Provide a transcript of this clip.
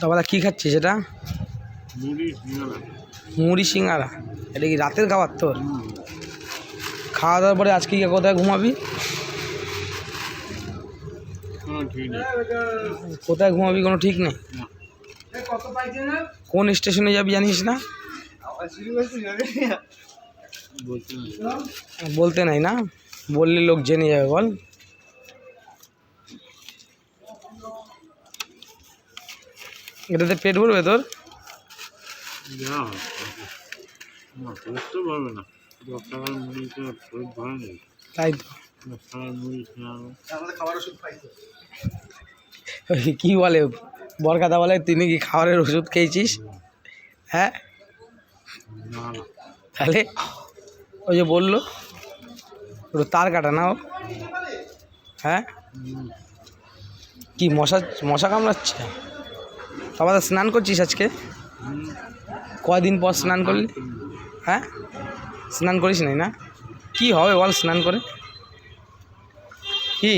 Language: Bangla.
তারপরে কী খাচ্ছিস সেটা? মুড়ি সিঙ্গারা। এটা কি রাতের খাবার তোর? খাওয়া দাওয়ার পরে আজকে কোথায় ঘুমাবি? কোথায় ঘুমাবি কোনো ঠিক নেই? কোন স্টেশনে যাবি জানিস না? বলতে নাই না, বললে লোক জেনে যাবে। বল। এটাতে পেট ভরবে তোর? তাই তো। কি বলে বরকাদা, বলে তিনি কি খাবারের ওষুধ খেয়েছিস? হ্যাঁ, তাহলে ওই যে বললো ওটা তার কাটা না ও? হ্যাঁ, কি মশা কামড়াচ্ছে? তারপরে স্নান করছিস আজকে? কয়দিন পর স্নান করলি? হ্যাঁ, স্নান করিস নাই না? কি হবে বল স্নান করে? কি